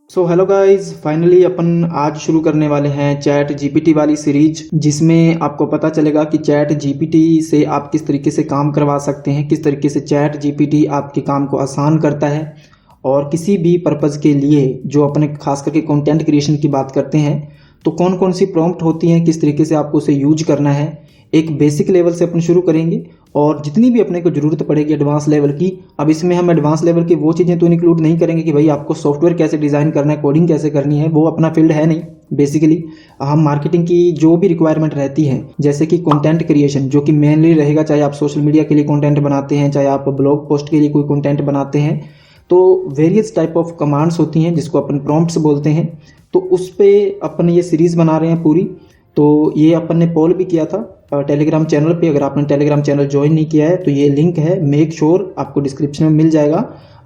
So hello guys, finally अपन आज शुरू करने वाले हैं चैट जीपीटी वाली सीरीज, जिसमें आपको पता चलेगा कि चैट जीपीटी से आप किस तरीके से काम करवा सकते हैं, किस तरीके से चैट जीपीटी आपके काम को आसान करता है। और किसी भी पर्पज़ के लिए जो अपने खास करके कंटेंट क्रिएशन की बात करते हैं, तो कौन कौन सी प्रॉम्प्ट होती हैं, किस तरीके से आपको उसे यूज करना है, एक बेसिक लेवल से अपन शुरू करेंगे। और जितनी भी अपने को ज़रूरत पड़ेगी एडवांस लेवल की, अब इसमें हम एडवांस लेवल की वो चीज़ें तो इंक्लूड नहीं करेंगे कि भाई आपको सॉफ्टवेयर कैसे डिज़ाइन करना है, कोडिंग कैसे करनी है, वो अपना फील्ड है नहीं। बेसिकली हम मार्केटिंग की जो भी रिक्वायरमेंट रहती है, जैसे कि कंटेंट क्रिएशन जो कि मेनली रहेगा, चाहे आप सोशल मीडिया के लिए कंटेंट बनाते हैं, चाहे आप ब्लॉग पोस्ट के लिए कोई कंटेंट बनाते हैं, तो वेरियस टाइप ऑफ कमांड्स होती हैं जिसको अपन प्रॉम्प्ट्स बोलते हैं। तो उस पर अपन ये सीरीज़ बना रहे हैं पूरी। तो ये अपन ने पोल भी किया था टेलीग्राम चैनल पे। अगर आपने टेलीग्राम चैनल ज्वाइन नहीं किया है तो ये लिंक है, मेक श्योर आपको डिस्क्रिप्शन में मिल जाएगा,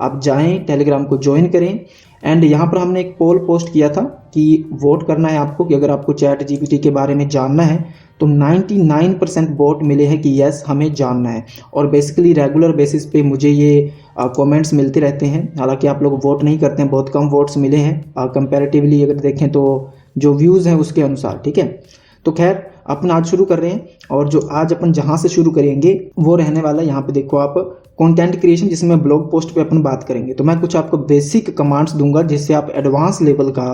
आप जाएं टेलीग्राम को ज्वाइन करें। एंड यहाँ पर हमने एक पोल पोस्ट किया था कि वोट करना है आपको, कि अगर आपको चैट जीपीटी के बारे में जानना है तो 99% वोट मिले हैं कि यस हमें जानना है। और बेसिकली रेगुलर बेसिस पे मुझे ये कमेंट्स मिलते रहते हैं। हालांकि आप लोग वोट नहीं करते हैं, बहुत कम वोट्स मिले हैं कंपैरेटिवली अगर देखें तो जो व्यूज़ हैं उसके अनुसार। ठीक है, तो खैर अपन आज शुरू कर रहे हैं। और जो आज अपन जहां से शुरू करेंगे वो रहने वाला है, यहाँ पे देखो आप, कंटेंट क्रिएशन, जिसमें ब्लॉग पोस्ट पे अपन बात करेंगे। तो मैं कुछ आपको बेसिक कमांड्स दूंगा जिससे आप एडवांस लेवल का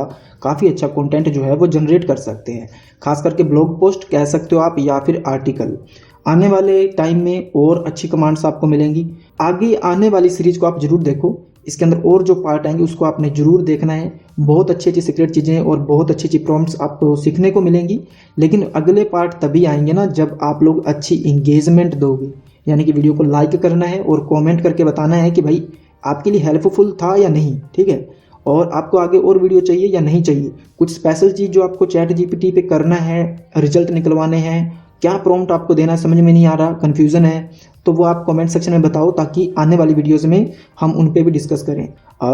काफ़ी अच्छा कंटेंट जो है वो जनरेट कर सकते हैं। खास करके ब्लॉग पोस्ट कह सकते हो आप, या फिर आर्टिकल। आने वाले टाइम में और अच्छी कमांड्स आपको मिलेंगी। आगे आने वाली सीरीज को आप जरूर देखो, इसके अंदर और जो पार्ट आएंगे उसको आपने जरूर देखना है। बहुत अच्छी अच्छी सीक्रेट चीज़ें और बहुत अच्छी अच्छी प्रॉम्प्ट्स आपको सीखने को मिलेंगी। लेकिन अगले पार्ट तभी आएंगे ना जब आप लोग अच्छी इंगेजमेंट दोगे, यानी कि वीडियो को लाइक करना है और कमेंट करके बताना है कि भाई आपके लिए हेल्पफुल था या नहीं। ठीक है, और आपको आगे और वीडियो चाहिए या नहीं चाहिए, कुछ स्पेशल चीज़ जो आपको चैट जीपीटी पे करना है, रिजल्ट निकलवाने हैं, क्या प्रॉम्प्ट आपको देना समझ में नहीं आ रहा, कन्फ्यूज़न है, तो वो आप कमेंट सेक्शन में बताओ, ताकि आने वाली वीडियोस में हम उन पे भी डिस्कस करें।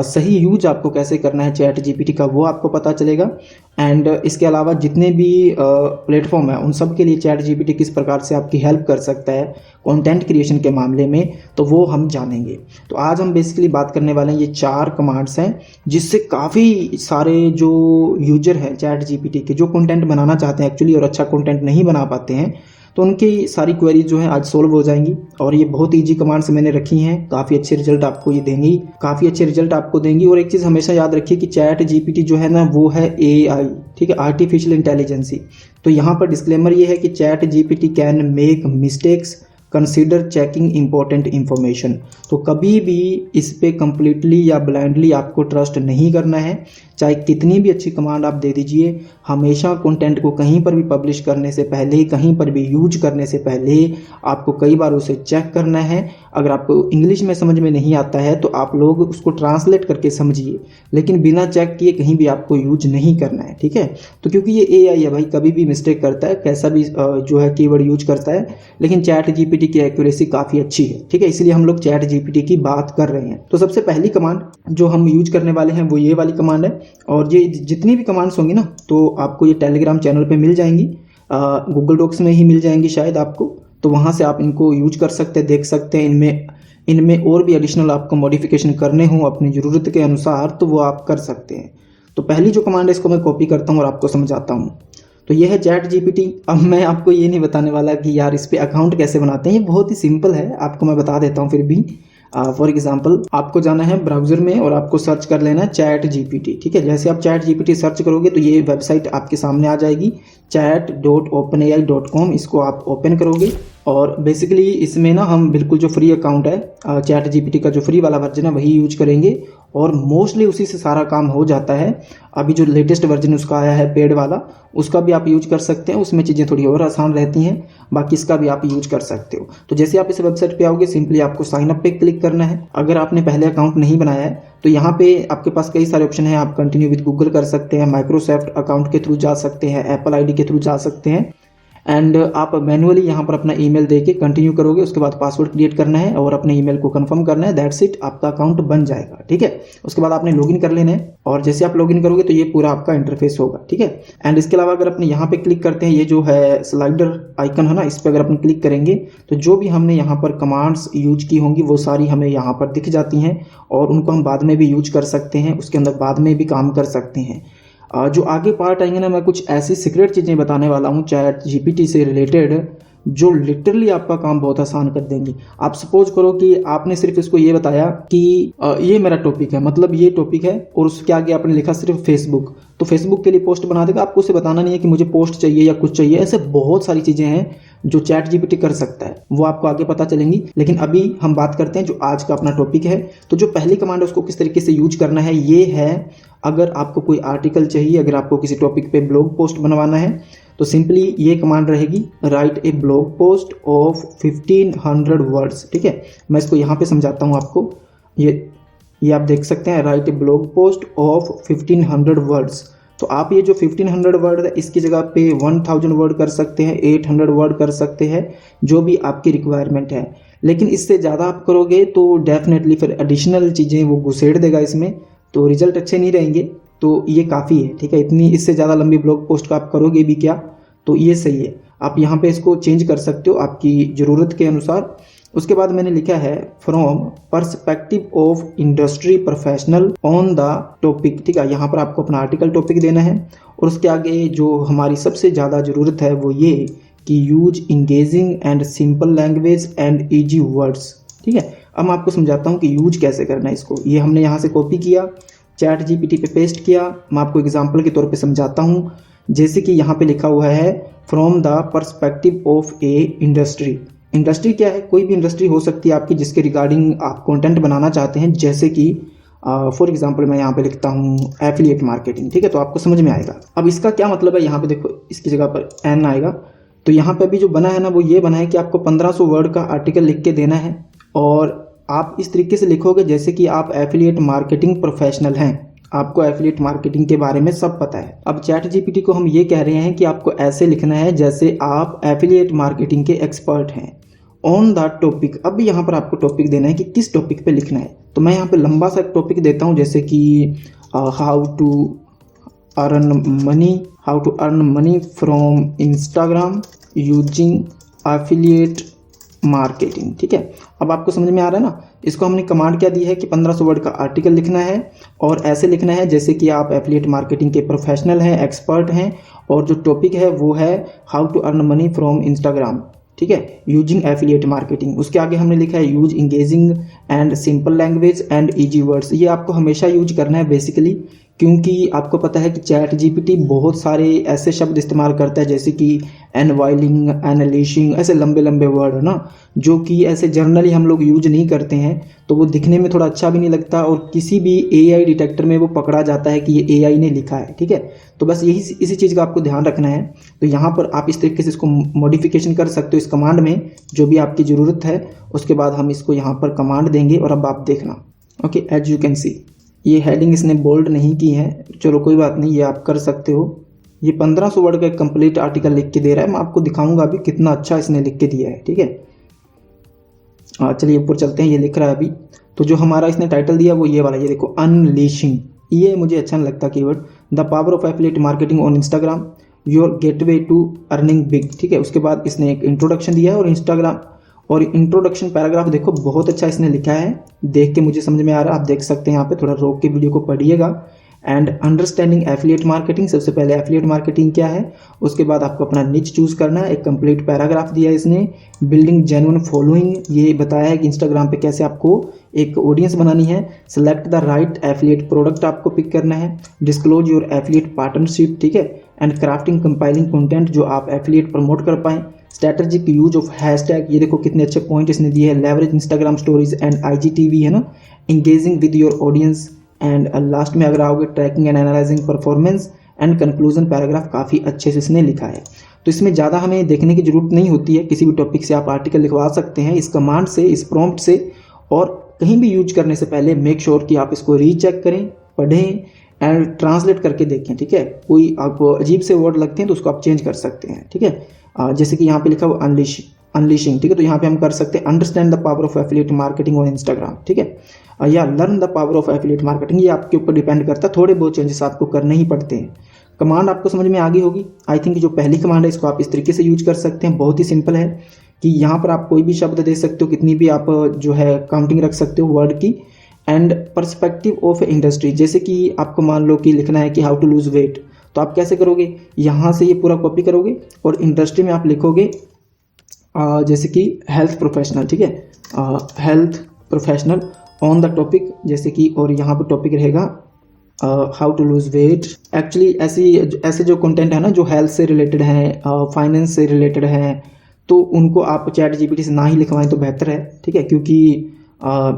सही यूज आपको कैसे करना है चैट जीपीटी का वो आपको पता चलेगा। एंड इसके अलावा जितने भी प्लेटफॉर्म है उन सब के लिए चैट जीपीटी किस प्रकार से आपकी हेल्प कर सकता है कंटेंट क्रिएशन के मामले में, तो वो हम जानेंगे। तो आज हम बेसिकली बात करने वाले हैं, ये 4 कमांड्स हैं जिससे काफ़ी सारे जो यूजर हैं चैट जीपीटी के, जो कंटेंट बनाना चाहते हैं एक्चुअली और अच्छा कंटेंट नहीं बना पाते हैं, तो उनकी सारी क्वेरीज जो है आज सोल्व हो जाएंगी। और ये बहुत ईजी कमांड्स मैंने रखी हैं, काफ़ी अच्छे रिजल्ट आपको ये देंगी, काफ़ी अच्छे रिजल्ट आपको देंगी। और एक चीज़ हमेशा याद रखिए कि चैट जीपीटी जो है ना वो है एआई, ठीक है, आर्टिफिशियल इंटेलिजेंसी। तो यहाँ पर डिस्क्लेमर ये है कि chat GPT can make mistakes, consider checking important information. तो कभी भी इस पे कंप्लीटली या ब्लाइंडली आपको ट्रस्ट नहीं करना है। चाहे कितनी भी अच्छी कमांड आप दे दीजिए, हमेशा कंटेंट को कहीं पर भी पब्लिश करने से पहले, कहीं पर भी यूज करने से पहले आपको कई बार उसे चेक करना है। अगर आपको इंग्लिश में समझ में नहीं आता है तो आप लोग उसको ट्रांसलेट करके समझिए, लेकिन बिना चेक किए कहीं भी आपको यूज नहीं करना है। ठीक है, तो क्योंकि ये एआई है भाई, कभी भी मिस्टेक करता है, कैसा भी जो है कीवर्ड यूज करता है, लेकिन चैट जीपीटी की एक्यूरेसी काफ़ी अच्छी है। ठीक है, इसलिए हम लोग चैट जीपीटी की बात कर रहे हैं। तो सबसे पहली कमांड जो हम यूज करने वाले हैं वो ये वाली कमांड है। और ये जितनी भी कमांड्स होंगी ना तो आपको ये टेलीग्राम चैनल पे मिल जाएंगी, गूगल डॉक्स में ही मिल जाएंगी शायद आपको। तो वहाँ से आप इनको यूज कर सकते हैं, देख सकते हैं। इनमें और भी एडिशनल आपको मॉडिफिकेशन करने हों अपनी ज़रूरत के अनुसार तो वो आप कर सकते हैं। तो पहली जो कमांड है इसको मैं कॉपी करता हूँ और आपको समझाता हूँ। तो ये है चैट जीपीटी। अब मैं आपको ये नहीं बताने वाला कि यार इस पर अकाउंट कैसे बनाते हैं, ये बहुत ही सिंपल है, आपको मैं बता देता हूँ फिर भी। फॉर एग्जाम्पल आपको जाना है ब्राउज़र में और आपको सर्च कर लेना है चैट जीपीटी। ठीक है, जैसे आप चैट जीपीटी सर्च करोगे तो ये वेबसाइट आपके सामने आ जाएगी, chat.openai.com। इसको आप ओपन करोगे और बेसिकली इसमें ना हम बिल्कुल जो फ्री अकाउंट है चैट जीपीटी का, जो फ्री वाला वर्जन है वही यूज करेंगे और मोस्टली उसी से सारा काम हो जाता है। अभी जो लेटेस्ट वर्जन उसका आया है पेड वाला, उसका भी आप यूज कर सकते हैं, उसमें चीज़ें थोड़ी और आसान रहती हैं, बाकी इसका भी आप यूज कर सकते हो। तो जैसे आप इस वेबसाइट पे आओगे, सिंपली आपको साइन अप पे क्लिक करना है। अगर आपने पहले अकाउंट नहीं बनाया है तो यहाँ पे आपके पास कई सारे ऑप्शन हैं, आप कंटिन्यू विद गूगल कर सकते हैं, माइक्रोसॉफ्ट अकाउंट के थ्रू जा सकते हैं, एप्पल आईडी के थ्रू जा सकते हैं। एंड आप मैनुअली यहाँ पर अपना ईमेल देके कंटिन्यू करोगे, उसके बाद पासवर्ड क्रिएट करना है और अपने ईमेल को कंफर्म करना है, दैट्स इट, आपका अकाउंट बन जाएगा। ठीक है, उसके बाद आपने लॉगिन कर लेना है और जैसे आप लॉगिन करोगे तो ये पूरा आपका इंटरफेस होगा। ठीक है, एंड इसके अलावा अगर अपने यहाँ पे क्लिक करते हैं, ये जो है स्लाइडर आइकन है ना, इस पर अगर अपन क्लिक करेंगे तो जो भी हमने यहाँ पर कमांड्स यूज की होंगी वो सारी हमें यहाँ पर दिख जाती हैं और उनको हम बाद में भी यूज कर सकते हैं, उसके अंदर बाद में भी काम कर सकते हैं। जो आगे पार्ट आएंगे ना, मैं कुछ ऐसी सीक्रेट चीज़ें बताने वाला हूँ चैट जीपीटी से रिलेटेड जो लिटरली आपका काम बहुत आसान कर देंगी। आप सपोज करो कि आपने सिर्फ इसको ये बताया कि ये मेरा टॉपिक है, मतलब ये टॉपिक है, और उसके आगे आपने लिखा सिर्फ फेसबुक, तो फेसबुक के लिए पोस्ट बना देगा। आपको उसे बताना नहीं है कि मुझे पोस्ट चाहिए या कुछ चाहिए। ऐसे बहुत सारी चीज़ें हैं जो चैट जीपीटी कर सकता है, वो आपको आगे पता चलेंगी। लेकिन अभी हम बात करते हैं जो आज का अपना टॉपिक है। तो जो पहली कमांड है उसको किस तरीके से यूज करना है, ये है अगर आपको कोई आर्टिकल चाहिए, अगर आपको किसी टॉपिक पे ब्लॉग पोस्ट बनवाना है तो सिंपली ये कमांड रहेगी, right A blog post of 1500 words. ठीक है, मैं इसको यहाँ पे समझाता हूँ आपको। ये आप देख सकते हैं, right A blog post of 1500 words. तो आप ये जो 1500 वर्ड है इसकी जगह पे 1000 वर्ड कर सकते हैं, 800 वर्ड कर सकते हैं, जो भी आपकी रिक्वायरमेंट है। लेकिन इससे ज़्यादा आप करोगे तो डेफिनेटली फिर एडिशनल चीज़ें वो घुसेड़ देगा इसमें, तो रिजल्ट अच्छे नहीं रहेंगे। तो ये काफ़ी है। ठीक है, इतनी इससे ज़्यादा लंबी ब्लॉग पोस्ट का आप करोगे भी क्या, तो ये सही है। आप यहाँ पे इसको चेंज कर सकते हो आपकी ज़रूरत के अनुसार। उसके बाद मैंने लिखा है from perspective of industry professional on the topic. ठीक है, यहाँ पर आपको अपना आर्टिकल टॉपिक देना है और उसके आगे जो हमारी सबसे ज़्यादा ज़रूरत है वो ये कि use engaging and simple language and easy words. ठीक है, अब मैं आपको समझाता हूँ कि यूज कैसे करना है इसको। ये हमने यहाँ से कॉपी किया, चैट जीपीटी पे पेस्ट किया। मैं आपको एग्जाम्पल के तौर पे समझाता हूँ। जैसे कि यहाँ पे लिखा हुआ है from the perspective of A industry. Industry क्या है, कोई भी इंडस्ट्री हो सकती है आपकी जिसके रिगार्डिंग आप कंटेंट बनाना चाहते हैं। जैसे कि फॉर एग्जांपल मैं यहाँ पे लिखता हूँ एफिलिएट मार्केटिंग। ठीक है, तो आपको समझ में आएगा। अब इसका क्या मतलब है, यहाँ पे देखो इसकी जगह पर एन आएगा। तो यहाँ पे अभी जो बना है ना वो ये बना है कि आपको 1500 वर्ड का आर्टिकल लिख के देना है और आप इस तरीके से लिखोगे जैसे कि आप एफिलिएट मार्केटिंग प्रोफेशनल हैं, आपको एफिलिएट मार्केटिंग के बारे में सब पता है। अब चैट जीपीटी को हम ये कह रहे हैं कि आपको ऐसे लिखना है जैसे आप एफिलिएट मार्केटिंग के एक्सपर्ट हैं ऑन द टॉपिक। अब यहाँ पर आपको टॉपिक देना है कि किस टॉपिक पे लिखना है। तो मैं यहाँ पे लंबा सा टॉपिक देता हूँ, जैसे कि how to earn money from Instagram using affiliate marketing. ठीक है, अब आपको समझ में आ रहा है ना। इसको हमने कमांड क्या दी है कि 1500 वर्ड का आर्टिकल लिखना है और ऐसे लिखना है जैसे कि आप एफिलिएट मार्केटिंग के प्रोफेशनल हैं, एक्सपर्ट हैं, और जो टॉपिक है वो है how to earn money from Instagram. ठीक है, यूजिंग एफिलिएट मार्केटिंग। उसके आगे हमने लिखा है use engaging and simple language and easy words. ये आपको हमेशा यूज करना है बेसिकली, क्योंकि आपको पता है कि चैट जीपीटी बहुत सारे ऐसे शब्द इस्तेमाल करता है जैसे कि एनवाइलिंग, एनालिशिंग, ऐसे लंबे लंबे वर्ड है ना, जो कि ऐसे जनरली हम लोग यूज नहीं करते हैं। तो वो दिखने में थोड़ा अच्छा भी नहीं लगता और किसी भी एआई डिटेक्टर में वो पकड़ा जाता है कि ये एआई ने लिखा है। ठीक है, तो बस यही इसी चीज़ का आपको ध्यान रखना है। तो यहाँ पर आप इस तरीके से इसको मॉडिफिकेशन कर सकते हो इस कमांड में, जो भी आपकी ज़रूरत है। उसके बाद हम इसको यहाँ पर कमांड देंगे और अब आप देखना। Okay, as you can see ये हेडिंग इसने बोल्ड नहीं की है, चलो कोई बात नहीं, ये आप कर सकते हो। ये 1500 वर्ड का एक कंप्लीट आर्टिकल लिख के दे रहा है। मैं आपको दिखाऊंगा अभी कितना अच्छा इसने लिख के दिया है। ठीक है, चलिए ऊपर चलते हैं। ये लिख रहा है अभी। तो जो हमारा इसने टाइटल दिया वो ये वाला, ये देखो, अनलीशिंग। ये मुझे अच्छा नहीं लगता keyword. The power of affiliate marketing on Instagram, your gateway to earning big. ठीक है, उसके बाद इसने एक इंट्रोडक्शन दिया है और इंस्टाग्राम और इंट्रोडक्शन पैराग्राफ देखो बहुत अच्छा इसने लिखा है, देख के मुझे समझ में आ रहा है। आप देख सकते हैं यहाँ पे, थोड़ा रोक के वीडियो को पढ़िएगा। एंड अंडरस्टैंडिंग एफिलिएट मार्केटिंग, सबसे पहले एफिलिएट मार्केटिंग क्या है, उसके बाद आपको अपना निच चूज करना है। एक कंप्लीट पैराग्राफ दिया है इसने। बिल्डिंग जेन्युइन फॉलोइंग, ये बताया है कि इंस्टाग्राम पे कैसे आपको एक ऑडियंस बनानी है। Select the right affiliate product आपको पिक करना है। Disclose your affiliate partnership. ठीक है, एंड क्राफ्टिंग कंपाइलिंग कंटेंट जो आप एफिलिएट प्रमोट कर पाएं। स्ट्रैटेजिक यूज ऑफ हैशटैग, ये देखो कितने अच्छे पॉइंट इसने दिए हैं। Leverage Instagram stories and IGTV है ना। Engaging with your audience and last में अगर आओगे tracking and analyzing performance and conclusion paragraph काफ़ी अच्छे से इसने लिखा है। तो इसमें ज़्यादा हमें देखने की जरूरत नहीं होती है। किसी भी टॉपिक से आप आर्टिकल लिखवा सकते हैं इस कमांड से, इस प्रॉम्प्ट से। और कहीं भी यूज करने से पहले मेक श्योर कि आप इसको रीचेक करें, पढ़ें एंड ट्रांसलेट करके देखें। ठीक है, कोई आपको अजीब से वर्ड लगते हैं तो उसको आप चेंज कर सकते हैं। ठीक है, जैसे कि यहाँ पे लिखा हुआ अनलिशिंग, ठीक है, तो यहाँ पे हम कर सकते हैं understand the power of affiliate marketing on Instagram, ठीक है, या learn the power of affiliate marketing. ये आपके ऊपर डिपेंड करता है, थोड़े बहुत चेंजेस आपको करने ही पड़ते हैं। कमांड आपको समझ में आ गई होगी आई थिंक। जो पहली कमांड है इसको आप इस तरीके से यूज कर सकते हैं, बहुत ही सिंपल है कि यहाँ पर आप कोई भी शब्द दे सकते हो, कितनी भी आप जो है काउंटिंग रख सकते हो वर्ड की। एंड पर्सपेक्टिव ऑफ इंडस्ट्री, जैसे कि आपको मान लो कि लिखना है कि हाउ टू लूज वेट, तो आप कैसे करोगे, यहाँ से ये पूरा कॉपी करोगे और इंडस्ट्री में आप लिखोगे जैसे कि हेल्थ प्रोफेशनल, ठीक है, health professional on the topic, जैसे कि, और यहाँ पर टॉपिक रहेगा how to lose weight. Actually ऐसे जो कंटेंट है ना जो हेल्थ से रिलेटेड है, फाइनेंस से रिलेटेड है, तो उनको आप चैट जीपीटी से ना ही लिखवाएं तो बेहतर है, ठीक है, क्योंकि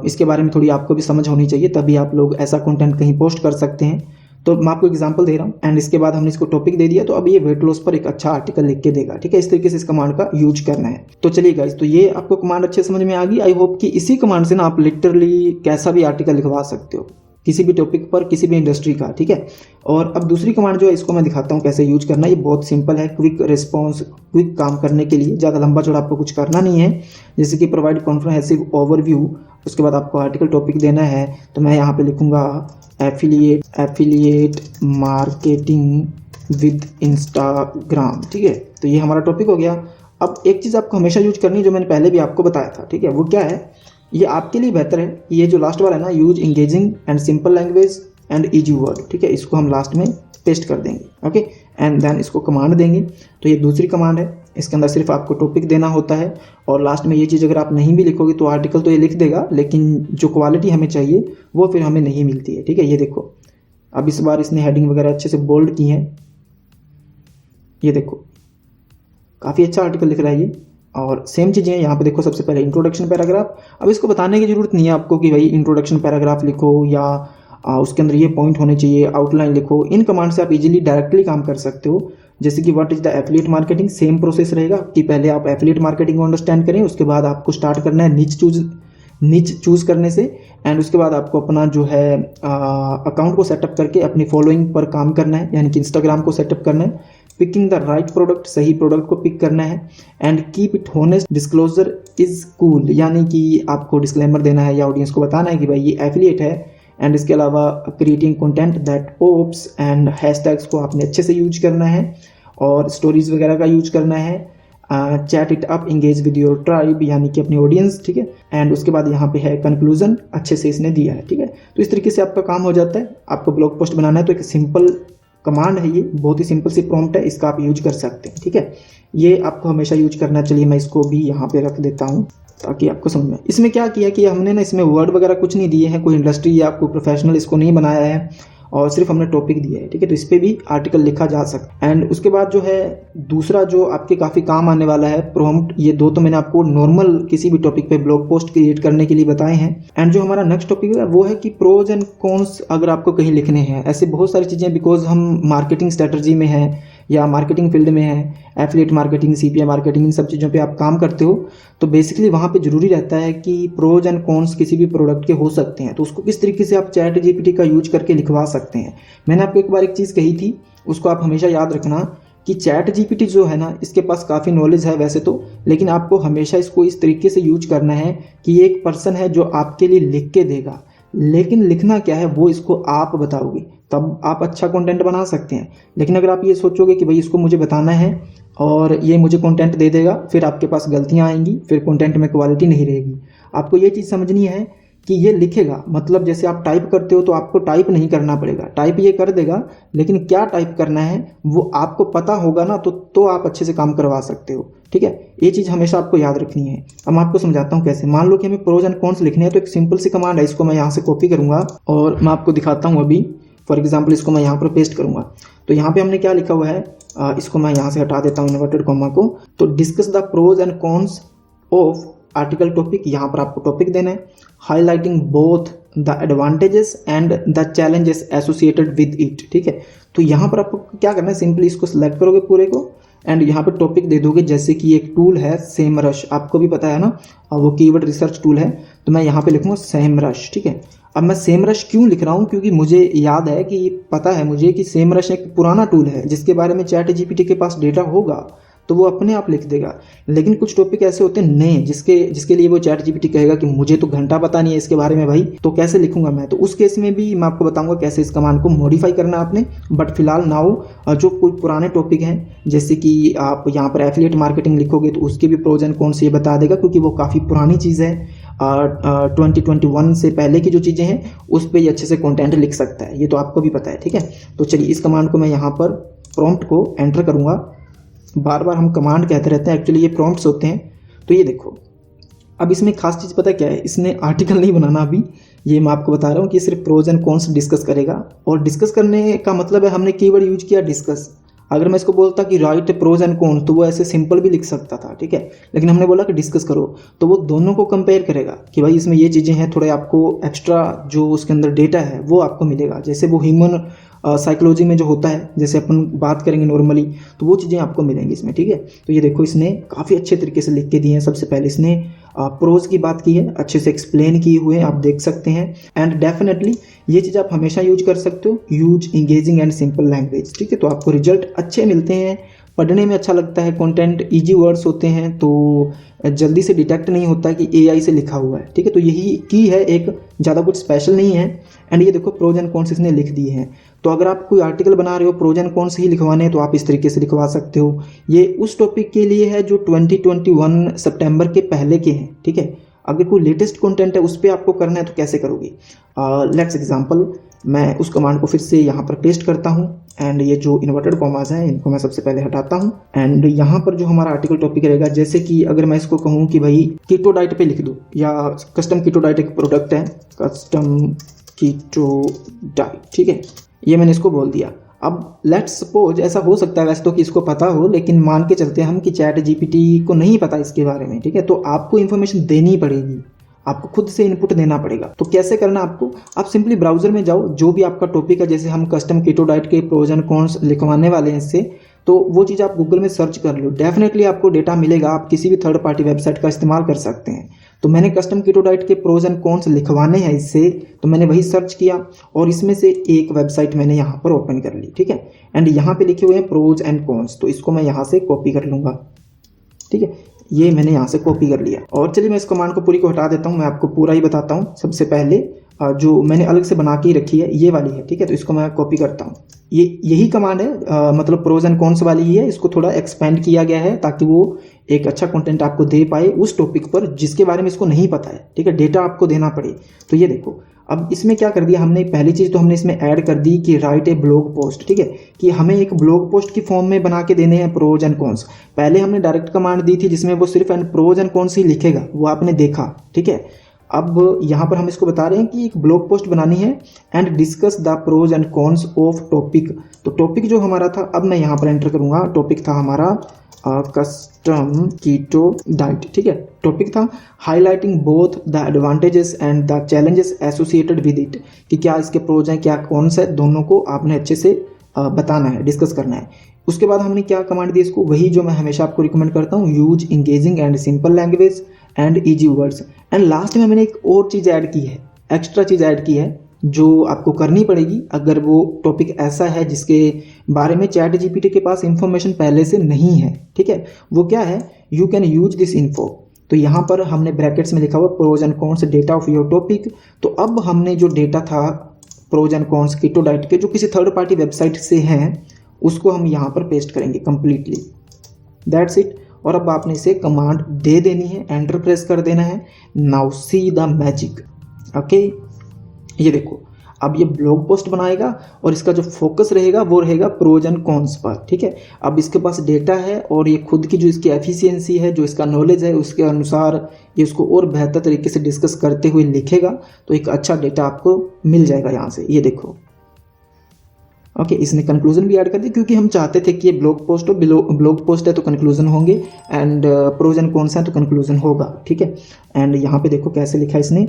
इसके बारे में थोड़ी आपको भी समझ होनी चाहिए, तभी आप लोग ऐसा कंटेंट कहीं पोस्ट कर सकते हैं। तो मैं आपको एग्जांपल दे रहा हूँ एंड इसके बाद हमने इसको टॉपिक दे दिया, तो अब ये वेट लॉस पर एक अच्छा आर्टिकल लिख के देगा, ठीक है। इस तरीके से इस कमांड का यूज करना है। तो चलिए गाइस, तो ये आपको कमांड अच्छे समझ में आ गई। आई होप कि इसी कमांड से ना आप लिटरली कैसा भी आर्टिकल लिखवा सकते हो किसी भी टॉपिक पर, किसी भी इंडस्ट्री का, ठीक है। और अब दूसरी कमांड जो है इसको मैं दिखाता हूँ कैसे यूज करना है। ये बहुत सिंपल है, क्विक रिस्पॉन्स, क्विक काम करने के लिए, ज़्यादा लंबा चौड़ा आपको कुछ करना नहीं है। जैसे कि प्रोवाइड कॉम्प्रिहेंसिव ओवरव्यू, उसके बाद आपको आर्टिकल टॉपिक देना है, तो मैं यहाँ पे लिखूँगा एफिलिएट मार्केटिंग विद इंस्टाग्राम, ठीक है। तो ये हमारा टॉपिक हो गया। अब एक चीज़ आपको हमेशा यूज करनी है जो मैंने पहले भी आपको बताया था, ठीक है, वो क्या है, ये आपके लिए बेहतर है। ये जो लास्ट वाला है ना, use engaging and simple language and easy word, ठीक है, इसको हम लास्ट में पेस्ट कर देंगे, ओके, एंड देन इसको कमांड देंगे। तो ये दूसरी कमांड है, इसके अंदर सिर्फ आपको टॉपिक देना होता है और लास्ट में ये चीज़ अगर आप नहीं भी लिखोगे तो आर्टिकल तो ये लिख देगा, लेकिन जो क्वालिटी हमें चाहिए वो फिर हमें नहीं मिलती है, ठीक है। ये देखो, अब इस बार इसने हेडिंग वगैरह अच्छे से बोल्ड की हैं, ये देखो काफ़ी अच्छा आर्टिकल लिख रहा है ये। और सेम चीज़ें हैं यहाँ पे देखो, सबसे पहले इंट्रोडक्शन पैराग्राफ। अब इसको बताने की ज़रूरत नहीं है आपको कि भाई इंट्रोडक्शन पैराग्राफ लिखो या उसके अंदर ये पॉइंट होने चाहिए, आउटलाइन लिखो। इन कमांड से आप इजीली डायरेक्टली काम कर सकते हो। जैसे कि what is the affiliate marketing, same process रहेगा कि पहले आप एफिलिएट मार्केटिंग को अंडरस्टैंड करें, उसके बाद आपको स्टार्ट करना है निच चूज करने से, एंड उसके बाद आपको अपना जो है अकाउंट को सेटअप करके अपनी फॉलोइंग पर काम करना है, यानी कि इंस्टाग्राम को सेटअप करना है। पिकिंग द राइट प्रोडक्ट, सही प्रोडक्ट को पिक करना है, and keep it honest, disclosure is cool, यानी कि आपको डिस्क्लेमर देना है या ऑडियंस को बताना है कि भाई ये एफिलिएट है। एंड इसके अलावा creating content that pops, and hashtags को आपने अच्छे से यूज करना है और स्टोरीज वगैरह का यूज करना है। Chat it up, engage with your tribe, यानी कि अपनी ऑडियंस, ठीक है। एंड उसके बाद यहाँ पे है कंक्लूजन, अच्छे से इसने दिया है, ठीक है। तो इस तरीके से आपका काम हो जाता है। आपको ब्लॉग पोस्ट बनाना है तो एक सिंपल कमांड है, ये बहुत ही सिंपल सी प्रॉम्प्ट है, इसका आप यूज कर सकते हैं, ठीक है। ये आपको हमेशा यूज करना। चलिए मैं इसको भी यहाँ पे रख देता हूँ ताकि आपको समझ में। इसमें क्या किया कि हमने ना इसमें वर्ड वगैरह कुछ नहीं दिए हैं, कोई इंडस्ट्री या कोई प्रोफेशनल इसको नहीं बनाया है, और सिर्फ हमने टॉपिक दिया है, ठीक है। तो इस पर भी आर्टिकल लिखा जा सकता है। एंड उसके बाद जो है दूसरा जो आपके काफ़ी काम आने वाला है प्रॉम्प्ट, ये दो तो मैंने आपको नॉर्मल किसी भी टॉपिक पे ब्लॉग पोस्ट क्रिएट करने के लिए बताए हैं। एंड जो हमारा नेक्स्ट टॉपिक है वो है कि प्रोज एंड कॉन्स अगर आपको कहीं लिखने हैं, ऐसे बहुत सारी चीज़ें, बिकॉज हम मार्केटिंग स्ट्रेटजी में है या मार्केटिंग फील्ड में है, एफिलिएट मार्केटिंग, सीपीए मार्केटिंग, इन सब चीज़ों पे आप काम करते हो, तो बेसिकली वहाँ पे ज़रूरी रहता है कि प्रोज एंड कॉन्स किसी भी प्रोडक्ट के हो सकते हैं। तो उसको किस तरीके से आप चैट जीपीटी का यूज करके लिखवा सकते हैं। मैंने आपको एक बार एक चीज़ कही थी, उसको आप हमेशा याद रखना कि चैट जीपीटी जो है ना, इसके पास काफ़ी नॉलेज है वैसे तो, लेकिन आपको हमेशा इसको इस तरीके से यूज करना है कि ये एक पर्सन है जो आपके लिए लिख के देगा, लेकिन लिखना क्या है वो इसको आप बताओगे, तब आप अच्छा कंटेंट बना सकते हैं। लेकिन अगर आप ये सोचोगे कि भाई इसको मुझे बताना है और ये मुझे कंटेंट दे देगा, फिर आपके पास गलतियां आएंगी, फिर कंटेंट में क्वालिटी नहीं रहेगी। आपको ये चीज़ समझनी है कि ये लिखेगा, मतलब जैसे आप टाइप करते हो तो आपको टाइप नहीं करना पड़ेगा, टाइप ये कर देगा, लेकिन क्या टाइप करना है वो आपको पता होगा ना, तो आप अच्छे से काम करवा सकते हो, ठीक है। ये चीज़ हमेशा आपको याद रखनी है। अब मैं आपको समझाता हूँ कैसे। मान लो कि हमें प्रोज एंड कॉन्स लिखने हैं, तो एक सिंपल सी कमांड है, इसको मैं यहाँ से कॉपी करूँगा और मैं आपको दिखाता हूँ अभी। फॉर एग्जाम्पल इसको मैं यहाँ पर पेस्ट करूँगा, तो यहाँ पे हमने क्या लिखा हुआ है, इसको मैं यहाँ से हटा देता हूँ इन्वर्टेड कॉमा को। तो discuss the pros and cons of article topic, यहाँ पर आपको टॉपिक देना है, highlighting both the advantages and the challenges associated with it, ठीक है। तो यहाँ पर आपको क्या करना है, सिंपली इसको सिलेक्ट करोगे पूरे को एंड यहाँ पे टॉपिक दे दोगे। जैसे कि एक टूल है सेमरश, आपको भी पता है ना, और वो कीवर्ड रिसर्च टूल है, तो मैं यहाँ पे लिखूँगा सेमरश, ठीक है। अब मैं सेमरश क्यों लिख रहा हूँ, क्योंकि मुझे याद है कि पता है मुझे कि सेमरश एक पुराना टूल है जिसके बारे में चैट जीपीटी के पास डेटा होगा, तो वो अपने आप लिख देगा। लेकिन कुछ टॉपिक ऐसे होते हैं नए जिसके लिए वो चैट जीपीटी कहेगा कि मुझे तो घंटा पता नहीं है इसके बारे में भाई, तो कैसे लिखूंगा मैं। तो उस केस में भी मैं आपको बताऊंगा कैसे इस कमांड को मॉडिफाई करना आपने। बट फिलहाल नाउ जो कोई पुराने टॉपिक हैं, जैसे कि आप यहाँ पर एफिलिएट मार्केटिंग लिखोगे तो उसके भी प्रोज एंड कॉन्स ये बता देगा, क्योंकि वो काफ़ी पुरानी चीज़ है। 2021 से पहले की जो चीज़ें हैं उस पर ये अच्छे से कंटेंट लिख सकता है, ये तो आपको भी पता है, ठीक है। तो चलिए इस कमांड को मैं यहाँ पर प्रॉम्प्ट को एंटर करूँगा। बार बार हम कमांड कहते रहते हैं, एक्चुअली ये प्रॉम्प्ट्स होते हैं। तो ये देखो, अब इसमें खास चीज़ पता क्या है, इसने आर्टिकल नहीं बनाना अभी, ये मैं आपको बता रहा हूँ कि सिर्फ प्रोज एंड कॉन्स डिस्कस करेगा। और डिस्कस करने का मतलब है हमने कीवर्ड यूज किया डिस्कस। अगर मैं इसको बोलता कि राइट प्रोज एंड कॉन्स तो वो ऐसे सिंपल भी लिख सकता था, ठीक है। लेकिन हमने बोला कि डिस्कस करो, तो वो दोनों को कंपेयर करेगा कि भाई इसमें ये चीज़ें हैं, थोड़े आपको एक्स्ट्रा जो उसके अंदर डेटा है वो आपको मिलेगा। जैसे वो ह्यूमन साइकोलॉजी में जो होता है, जैसे अपन बात करेंगे नॉर्मली, तो वो चीज़ें आपको मिलेंगी इसमें, ठीक है। तो ये देखो इसने काफ़ी अच्छे तरीके से लिख के दिए हैं। सबसे पहले इसने प्रोज की बात की है, अच्छे से एक्सप्लेन किए हुए हैं, आप देख सकते हैं। एंड डेफिनेटली ये चीज़ आप हमेशा यूज कर सकते हो, use engaging and simple language, ठीक है। तो आपको रिजल्ट अच्छे मिलते हैं, पढ़ने में अच्छा लगता है, कंटेंट इजी वर्ड्स होते हैं, तो जल्दी से डिटेक्ट नहीं होता है कि एआई से लिखा हुआ है, ठीक है। तो यही की है, एक ज़्यादा कुछ स्पेशल नहीं है। एंड ये देखो प्रोज एंड कॉन्स इसने लिख दिए हैं। तो अगर आप कोई आर्टिकल बना रहे हो, प्रोज एंड कॉन्स ही लिखवाने हैं, तो आप इस तरीके से लिखवा सकते हो। ये उस टॉपिक के लिए है जो 2021 सितंबर के पहले के हैं, ठीक है। अगर कोई लेटेस्ट कंटेंट है उस पर आपको करना है तो कैसे करोगे। लेट्स एग्जांपल, मैं उस कमांड को फिर से यहाँ पर पेस्ट करता हूँ। एंड ये जो इन्वर्टेड कॉमास हैं इनको मैं सबसे पहले हटाता हूँ। एंड यहाँ पर जो हमारा आर्टिकल टॉपिक रहेगा, जैसे कि अगर मैं इसको कहूँ कि भाई कीटो डाइट पे लिख दो, या कस्टम कीटो डाइट एक प्रोडक्ट है, कस्टम कीटो डाइट, ठीक है, ये मैंने इसको बोल दिया। अब लेट्स सपोज ऐसा हो सकता है वैसे तो कि इसको पता हो, लेकिन मान के चलते हैं हम कि चैट जीपीटी को नहीं पता इसके बारे में, ठीक है। तो आपको इन्फॉर्मेशन देनी पड़ेगी, आपको खुद से इनपुट देना पड़ेगा। तो कैसे करना आपको, आप सिंपली ब्राउजर में जाओ, जो भी आपका टॉपिक है, जैसे हम कस्टम कीटो डाइट के प्रोज एंड कॉन्स लिखवाने वाले हैं इससे, तो वो चीज़ आप गूगल में सर्च कर लो, डेफिनेटली आपको डेटा मिलेगा। आप किसी भी थर्ड पार्टी वेबसाइट का इस्तेमाल कर सकते हैं। तो मैंने कस्टम कीटो डाइट के प्रोज एंड कॉन्स लिखवाने हैं इससे, तो मैंने वही सर्च किया और इसमें से एक वेबसाइट मैंने यहाँ पर ओपन कर ली, ठीक है। एंड यहाँ पे लिखे हुए हैं प्रोज एंड कॉन्स, तो इसको मैं यहाँ से कॉपी कर लूँगा, ठीक है। ये मैंने यहाँ से कॉपी कर लिया। और चलिए मैं इस कमांड को पूरी को हटा देता हूँ, मैं आपको पूरा ही बताता हूँ। सबसे पहले जो मैंने अलग से बना के ही रखी है ये वाली है, ठीक है। तो इसको मैं कॉपी करता हूँ। यही कमांड है, मतलब प्रोज एंड कॉन्स वाली ही है। इसको थोड़ा एक्सपेंड किया गया है ताकि वो एक अच्छा कंटेंट आपको दे पाए उस टॉपिक पर जिसके बारे में इसको नहीं पता है, ठीक है। डेटा आपको देना पड़े। तो ये देखो, अब इसमें क्या कर दिया हमने, पहली चीज़ तो हमने इसमें ऐड कर दी कि राइट ए ब्लॉग पोस्ट, ठीक है, कि हमें एक ब्लॉग पोस्ट की फॉर्म में बना के देने हैं प्रोज एंड कॉन्स। पहले हमने डायरेक्ट कमांड दी थी जिसमें वो सिर्फ एंड प्रोज एंड कॉन्स ही लिखेगा, वो आपने देखा, ठीक है। अब यहाँ पर हम इसको बता रहे हैं कि एक ब्लॉग पोस्ट बनानी है and discuss the pros and cons of topic. तो टॉपिक जो हमारा था, अब मैं यहाँ पर एंटर करूँगा, टॉपिक था हमारा कस्टम कीटो डाइट, ठीक है। टॉपिक था highlighting both the advantages and the challenges associated with it, कि क्या इसके प्रोज हैं क्या कॉन्स है, दोनों को आपने अच्छे से बताना है, डिस्कस करना है। उसके बाद हमने क्या कमांड दी इसको, वही जो मैं हमेशा आपको रिकमेंड करता हूँ, use engaging and simple language and easy words. And last में मैंने एक और चीज़ ऐड की है, एक्स्ट्रा चीज़ ऐड की है जो आपको करनी पड़ेगी अगर वो टॉपिक ऐसा है जिसके बारे में चैट जीपीटी के पास इंफॉर्मेशन पहले से नहीं है, ठीक है। वो क्या है, you can use this info. तो यहाँ पर हमने ब्रैकेट्स में लिखा हुआ pros and cons data of your topic. तो अब हमने जो डेटा था pros and cons keto diet के जो किसी थर्ड पार्टी वेबसाइट से हैं उसको हम यहाँ पर पेस्ट करेंगे कंप्लीटली, दैट्स इट। और अब आपने इसे कमांड दे देनी है, एंटर प्रेस कर देना है। Now see the magic, okay. ये देखो, अब ये ब्लॉग पोस्ट बनाएगा और इसका जो फोकस रहेगा वो रहेगा प्रोज एंड कॉन्स पर, ठीक है। अब इसके पास डेटा है और ये खुद की जो इसकी एफिशिएंसी है, जो इसका नॉलेज है, उसके अनुसार ये उसको और बेहतर तरीके से डिस्कस करते हुए लिखेगा, तो एक अच्छा डेटा आपको मिल जाएगा यहाँ से। ये देखो, ओके, इसने कंक्लूजन भी ऐड कर दी क्योंकि हम चाहते थे कि ये ब्लॉग पोस्ट हो, ब्लॉग पोस्ट है तो कंक्लूजन होंगे, एंड प्रोज एंड कॉन्स है तो कंक्लूजन होगा, ठीक है। एंड यहाँ पे देखो कैसे लिखा है इसने,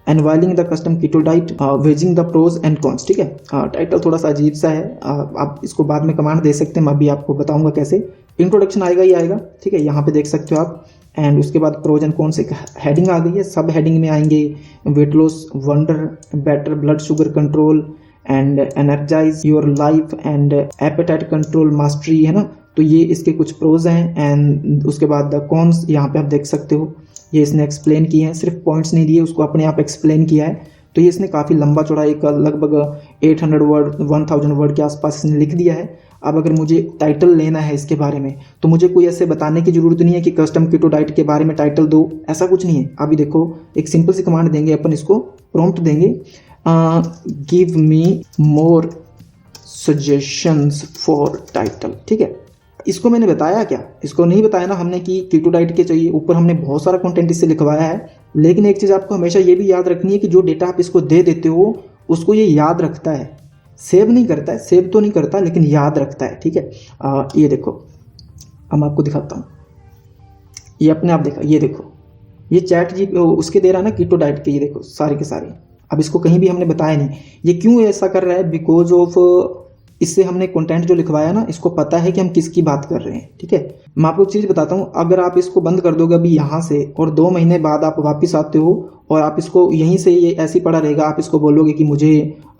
unveiling the custom keto diet weighing the pros and cons, ठीक है। टाइटल थोड़ा सा अजीब सा है, आप इसको बाद में कमांड दे सकते हैं, मैं अभी आपको बताऊंगा कैसे। इंट्रोडक्शन आएगा ही आएगा, ठीक है, यहाँ पे देख सकते हो आप। एंड उसके बाद प्रोज एंड कॉन्स एक हेडिंग आ गई है, सब हेडिंग में आएंगे weight loss wonder, better blood sugar control and energize your life and appetite control mastery, है ना। तो ये इसके कुछ प्रोज हैं एंड उसके बाद द कॉन्स यहाँ पे आप देख सकते हो, ये इसने एक्सप्लेन किए हैं, सिर्फ पॉइंट्स नहीं दिए, उसको अपने आप एक्सप्लेन किया है। तो ये इसने काफ़ी लंबा चौड़ा एक लगभग 800 वर्ड 1000 वर्ड के आसपास इसने लिख दिया है। अब अगर मुझे टाइटल लेना है इसके बारे में तो मुझे कोई ऐसे बताने की ज़रूरत नहीं है कि कस्टम कीटो डाइट के बारे में टाइटल दो, ऐसा कुछ नहीं है। अभी देखो एक सिंपल सी कमांड देंगे अपन, इसको प्रॉम्प्ट देंगे, give me more suggestions for title. ठीक है, इसको मैंने बताया क्या, इसको नहीं बताया ना हमने कि कीटो डाइट के चाहिए, ऊपर हमने बहुत सारा कंटेंट इससे लिखवाया है। लेकिन एक चीज़ आपको हमेशा ये भी याद रखनी है कि जो डेटा आप इसको दे देते हो उसको ये याद रखता है, सेव नहीं करता है, सेव तो नहीं करता लेकिन याद रखता है। ठीक है, ये देखो, अब मैं आपको दिखाता हूँ, ये अपने आप देखा, ये देखो ये चैट जी उसके दे रहा है ना कीटो डाइट के, ये देखो सारे के सारे। अब इसको कहीं भी हमने बताया नहीं, ये क्यों ऐसा कर रहा है, बिकॉज ऑफ इससे हमने कंटेंट जो लिखवाया ना, इसको पता है कि हम किसकी बात कर रहे हैं। ठीक है, मैं आपको एक चीज़ बताता हूँ, अगर आप इसको बंद कर दोगे अभी यहाँ से और 2 महीने बाद आप वापस आते हो और आप इसको यहीं से ये ऐसे ही पड़ा रहेगा, आप इसको बोलोगे कि मुझे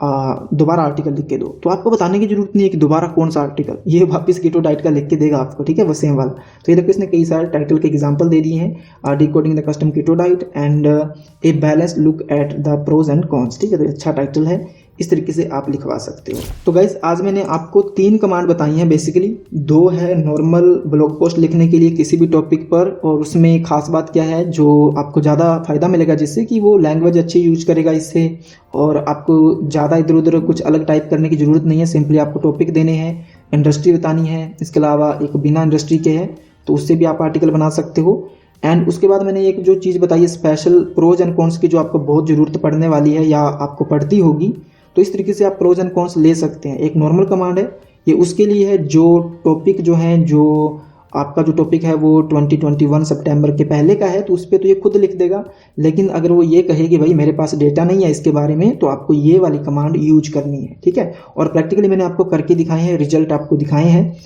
दोबारा आर्टिकल लिख के दो, तो आपको बताने की जरूरत नहीं है कि दोबारा कौन सा आर्टिकल, ये वापस कीटो डाइट का लिख के देगा आपको। ठीक है, वो सेम वाला। तो ये देखो इसने कई सारे टाइटल के एग्जाम्पल दे दिए हैं, decoding the custom keto diet and a balance look at the pros and cons. ठीक है, तो अच्छा टाइटल है, इस तरीके से आप लिखवा सकते हो। तो गाइज आज मैंने आपको 3 कमांड बताई हैं बेसिकली। 2 है नॉर्मल ब्लॉग पोस्ट लिखने के लिए किसी भी टॉपिक पर, और उसमें खास बात क्या है जो आपको ज़्यादा फायदा मिलेगा, जिससे कि वो लैंग्वेज अच्छी यूज करेगा इससे, और आपको ज़्यादा इधर उधर कुछ अलग टाइप करने की ज़रूरत नहीं है। सिंपली आपको टॉपिक देने हैं, इंडस्ट्री बतानी है, इसके अलावा एक बिना इंडस्ट्री के है तो उससे भी आप आर्टिकल बना सकते हो। एंड उसके बाद मैंने एक जो चीज़ बताई है स्पेशल प्रोज एंड कॉन्स की, जो आपको बहुत ज़रूरत पड़ने वाली है या आपको पड़ती होगी, तो इस तरीके से आप प्रोज एंड कॉन्स ले सकते हैं। एक नॉर्मल कमांड है, ये उसके लिए है जो टॉपिक जो है, जो आपका जो टॉपिक है वो 2021 सितंबर के पहले का है, तो उस पर तो ये खुद लिख देगा। लेकिन अगर वो ये कहे कि भाई मेरे पास डेटा नहीं है इसके बारे में, तो आपको ये वाली कमांड यूज करनी है। ठीक है, और प्रैक्टिकली मैंने आपको करके दिखाए हैं, रिजल्ट आपको दिखाए हैं।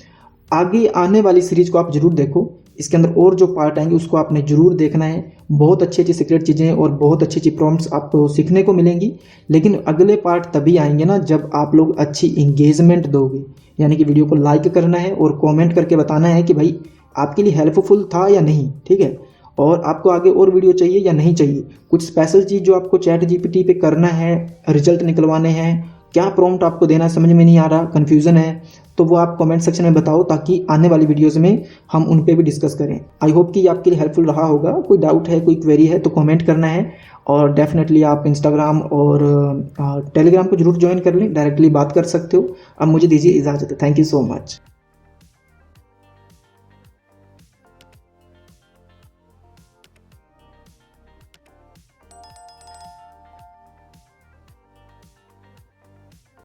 आगे आने वाली सीरीज को आप जरूर देखो, इसके अंदर और जो पार्ट आएंगे उसको आपने जरूर देखना है। बहुत अच्छी अच्छी सीक्रेट चीज़ें और बहुत अच्छी अच्छी प्रॉम्प्ट्स आपको सीखने को मिलेंगी। लेकिन अगले पार्ट तभी आएंगे ना जब आप लोग अच्छी इंगेजमेंट दोगे, यानी कि वीडियो को लाइक करना है और कमेंट करके बताना है कि भाई आपके लिए हेल्पफुल था या नहीं। ठीक है, और आपको आगे और वीडियो चाहिए या नहीं चाहिए, कुछ स्पेशल चीज़ जो आपको चैट जीपीटी पे करना है, रिजल्ट निकलवाने हैं, क्या प्रॉम्प्ट आपको देना समझ में नहीं आ रहा, कन्फ्यूज़न है, तो वो आप कमेंट सेक्शन में बताओ ताकि आने वाली वीडियोस में हम उन पे भी डिस्कस करें। आई होप कि आपके लिए हेल्पफुल रहा होगा। कोई डाउट है, कोई क्वेरी है तो कमेंट करना है, और डेफिनेटली आप इंस्टाग्राम और टेलीग्राम को जरूर ज्वाइन कर लें, डायरेक्टली बात कर सकते हो। अब मुझे दीजिए इजाज़त, थैंक यू सो मच।